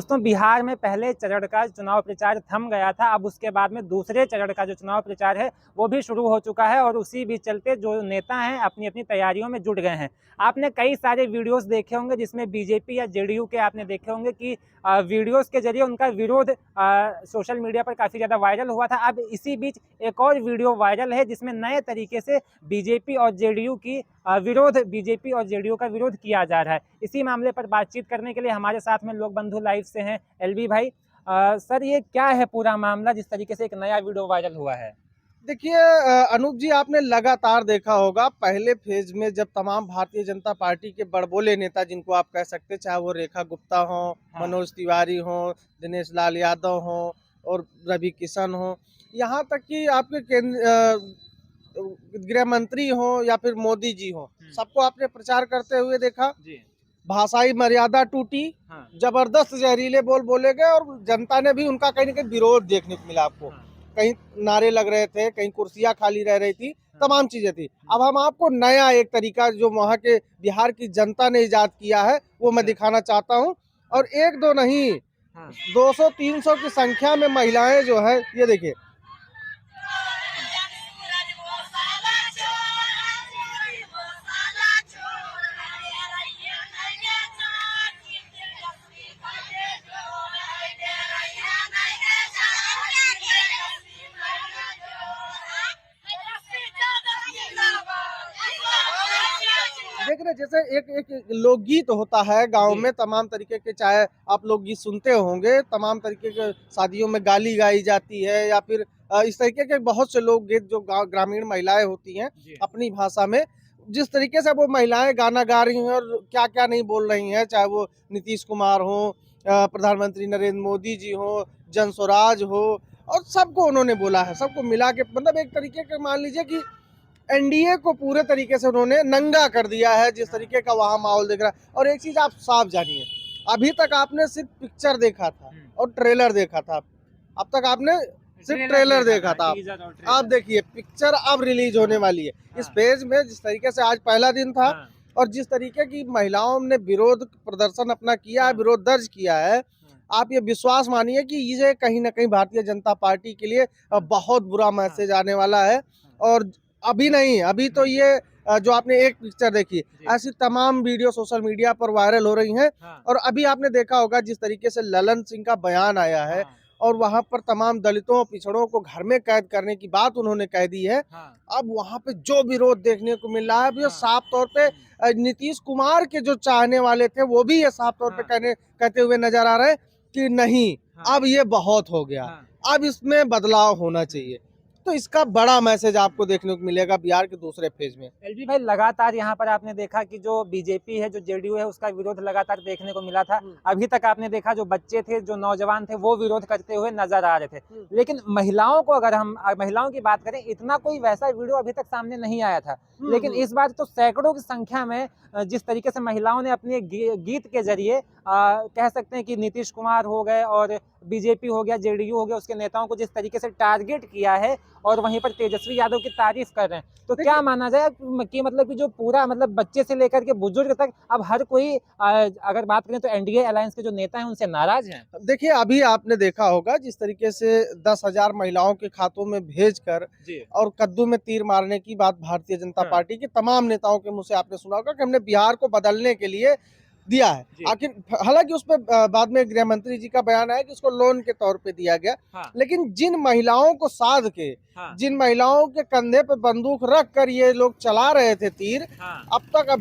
दोस्तों, बिहार में पहले चरण का चुनाव प्रचार थम गया था। अब उसके बाद में दूसरे चरण का जो चुनाव प्रचार है वो भी शुरू हो चुका है और उसी भी चलते जो नेता हैं अपनी अपनी तैयारियों में जुट गए हैं। आपने कई सारे वीडियोस देखे होंगे जिसमें बीजेपी या जेडीयू के आपने देखे होंगे कि वीडियोस के जरिए उनका विरोध सोशल मीडिया पर काफ़ी ज़्यादा वायरल हुआ था। अब इसी बीच एक और वीडियो वायरल है जिसमें नए तरीके से बीजेपी और जेडीयू का विरोध किया जा रहा है। इसी मामले पर बातचीत करने के लिए हमारे साथ में लोक बंधु लाइव से हैं एलबी भाई। सर, ये क्या है पूरा मामला जिस तरीके से एक नया वीडियो वायरल हुआ है? देखिए अनूप जी, आपने लगातार देखा होगा पहले फेज में जब तमाम भारतीय जनता पार्टी के बड़बोले नेता जिनको आप कह सकते हैं, चाहे वो रेखा गुप्ता हो, हाँ। मनोज तिवारी हो, दिनेश लाल यादव हो और रवि किशन हो, यहाँ तक कि आपके गृह मंत्री हो या फिर मोदी जी हो, सबको आपने प्रचार करते हुए देखा। जी। भाषाई मर्यादा टूटी, हाँ। जबरदस्त जहरीले बोल बोले गए और जनता ने भी उनका कहीं ना कहीं विरोध देखने को मिला आपको। हाँ। कहीं नारे लग रहे थे, कहीं कुर्सियां खाली रह रही थी, हाँ। तमाम चीजें थी। अब हम आपको नया एक तरीका जो वहाँ के बिहार की जनता ने इजाद किया है वो मैं दिखाना चाहता हूँ। और एक दो नहीं, 200-300 की संख्या में महिलाएं जो है, ये देखिए। देख रहे जैसे एक एक लोकगीत होता है गांव में, तमाम तरीके के, चाहे आप लोकगीत सुनते होंगे, तमाम तरीके के शादियों में गाली गाई जाती है या फिर इस तरीके के बहुत से लोकगीत जो ग्रामीण महिलाएं होती हैं अपनी भाषा में, जिस तरीके से वो महिलाएं गाना गा रही हैं और क्या क्या नहीं बोल रही हैं, चाहे वो नीतीश कुमार हो, प्रधानमंत्री नरेंद्र मोदी जी हो, जन स्वराज हो, और सबको उन्होंने बोला है, सबको मिला के, मतलब एक तरीके का मान लीजिए कि एनडीए को पूरे तरीके से उन्होंने नंगा कर दिया है, जिस तरीके का वहां माहौल दिख रहा है। और एक चीज आप साफ जानिए, अभी तक आपने सिर्फ पिक्चर देखा था और ट्रेलर देखा था। अब तक आपने सिर्फ ट्रेलर देखा था। आप देखिए पिक्चर अब रिलीज होने वाली है। इस पेज में जिस तरीके से आज पहला दिन था और जिस तरीके की महिलाओं ने विरोध प्रदर्शन अपना किया है, विरोध दर्ज किया है, आप ये विश्वास मानिए कि ये कहीं ना कहीं भारतीय जनता पार्टी के लिए बहुत बुरा मैसेज आने वाला है। और अभी नहीं, अभी तो ये जो आपने एक पिक्चर देखी, ऐसी तमाम वीडियो सोशल मीडिया पर वायरल हो रही हैं। और अभी आपने देखा होगा जिस तरीके से ललन सिंह का बयान आया है और वहां पर तमाम दलितों पिछड़ों को घर में कैद करने की बात उन्होंने कह दी है। अब वहां पे जो विरोध देखने को मिल रहा है, ये साफ तौर पे नीतीश कुमार के जो चाहने वाले थे वो भी ये साफ तौर पे कहते हुए नजर आ रहे हैं कि नहीं, अब ये बहुत हो गया, अब इसमें बदलाव होना चाहिए। तो इसका बड़ा मैसेज आपको देखने को मिलेगा बिहार के दूसरे फेज में। एलबी भाई, लगातार यहाँ पर आपने देखा कि जो बीजेपी है, जो जेडीयू है, उसका विरोध लगातार देखने को मिला था। अभी तक आपने देखा जो बच्चे थे, जो नौजवान थे, वो विरोध करते हुए नजर आ रहे थे। लेकिन महिलाओं को अगर हम महिलाओं की बात करें, इतना कोई वैसा वीडियो अभी तक सामने नहीं आया था। लेकिन इस बार तो सैकड़ों की संख्या में जिस तरीके से महिलाओं ने अपने गीत के जरिए कह सकते हैं कि नीतीश कुमार हो गए और बीजेपी हो गया, जेडीयू हो गया, उसके नेताओं को जिस तरीके से टारगेट किया है और वहीं पर तेजस्वी यादव की तारीफ कर रहे हैं, तो क्या माना जाए कि मतलब कि जो पूरा मतलब बच्चे से लेकर के बुजुर्ग तक अब हर कोई अगर बात करें तो एनडीए अलायंस के जो नेता हैं उनसे नाराज हैं? देखिए अभी आपने देखा होगा जिस तरीके से 10,000 महिलाओं के खातों में भेजकर और कद्दू में तीर मारने की बात भारतीय जनता पार्टी के तमाम नेताओं के मुंह से आपने सुना होगा कि हमने बिहार को बदलने के लिए दिया है। आखिर हालांकि उस पर बाद में गृह मंत्री जी का बयान आया कि उसको लोन के तौर पे दिया गया। लेकिन जिन महिलाओं को साध के, जिन महिलाओं के कंधे पे बंदूक रख कर ये लोग चला रहे थे तीर, अब तक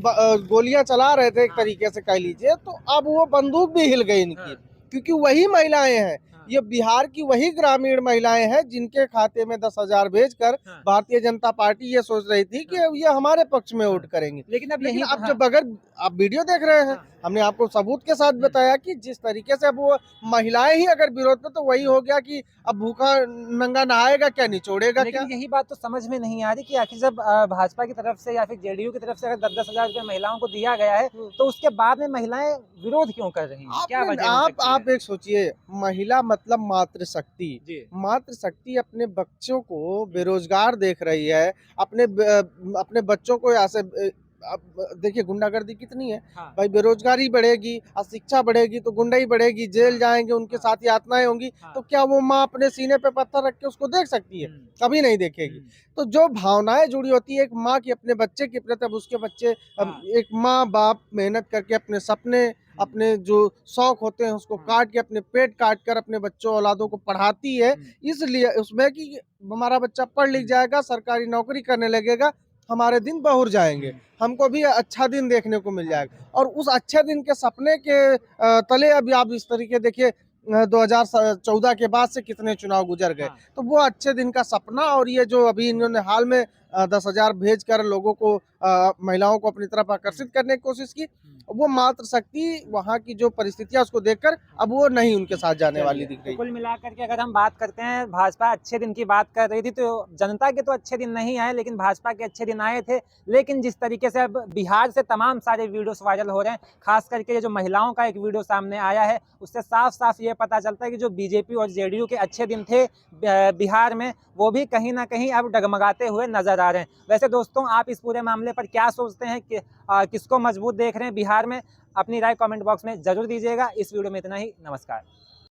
गोलियां चला रहे थे एक तरीके से कह लीजिए, तो अब वो बंदूक भी हिल गई इनकी, क्योंकि वही महिलाएं हैं, ये बिहार की वही ग्रामीण महिलाएं हैं जिनके खाते में 10,000 भेजकर भारतीय जनता पार्टी ये सोच रही थी कि ये हमारे पक्ष में वोट करेंगे। लेकिन अब जब अगर आप वीडियो देख रहे हैं, हमने आपको सबूत के साथ बताया कि जिस तरीके से अब वो महिलाएं ही अगर विरोध में, तो वही हो गया कि अब भूखा नंगा नहाएगा क्या, निचोड़ेगा क्या। लेकिन यही बात तो समझ में नहीं आ रही कि आखिर जब भाजपा की तरफ से या फिर जेडीयू की तरफ से अगर 10-10 हजार रुपए महिलाओं को दिया गया है, तो उसके बाद में महिलाएं विरोध क्यों कर रही हैं? क्या वजह हो सकती है? आप एक सोचिए, महिला मतलब मातृशक्ति, मातृशक्ति अपने बच्चों को बेरोजगार देख रही है, अपने बच्चों को यहाँ से अब देखिए गुंडागर्दी कितनी है हाँ। भाई, बेरोजगारी बढ़ेगी, अशिक्षा बढ़ेगी तो गुंडाई बढ़ेगी, जेल जाएंगे, उनके हाँ। साथ यातनाएं होंगी, हाँ। तो क्या वो माँ अपने सीने पे पत्थर रख के उसको देख सकती है? कभी नहीं देखेगी। तो जो भावनाएं जुड़ी होती है एक माँ की अपने बच्चे के प्रति, अब उसके बच्चे हाँ। एक माँ बाप मेहनत करके अपने सपने, अपने जो शौक होते हैं उसको काट के, अपने पेट काट कर अपने बच्चों औलादों को पढ़ाती है, इसलिए उसमें कि हमारा बच्चा पढ़ लिख जाएगा, सरकारी नौकरी करने लगेगा, हमारे दिन बहुर जाएंगे, हमको भी अच्छा दिन देखने को मिल जाएगा। और उस अच्छे दिन के सपने के तले अभी आप इस तरीके देखिए 2014 के बाद से कितने चुनाव गुजर गए, तो वो अच्छे दिन का सपना और ये जो अभी इन्होंने हाल में 10,000 भेज कर लोगों को, महिलाओं को अपनी तरफ आकर्षित करने की कोशिश की, वो मात्र शक्ति वहाँ की जो परिस्थितियां उसको देखकर अब वो नहीं उनके साथ जाने वाली दिख रही। तो कुल मिलाकर के अगर हम बात करते हैं, भाजपा अच्छे दिन की बात कर रही थी, तो जनता के तो अच्छे दिन नहीं आए, लेकिन भाजपा के अच्छे दिन आए थे। लेकिन जिस तरीके से अब बिहार से तमाम सारे वीडियोस वायरल हो रहे हैं, खास करके ये जो महिलाओं का एक वीडियो सामने आया है, उससे साफ साफ ये पता चलता है कि जो बीजेपी और जेडीयू के अच्छे दिन थे बिहार में, वो भी कहीं ना कहीं अब डगमगाते हुए नजर आ रहे हैं। वैसे दोस्तों, आप इस पूरे मामले पर क्या सोचते हैं कि किसको मजबूत देख रहे हैं बिहार में? अपनी राय कमेंट बॉक्स में जरूर दीजिएगा। इस वीडियो में इतना ही। नमस्कार।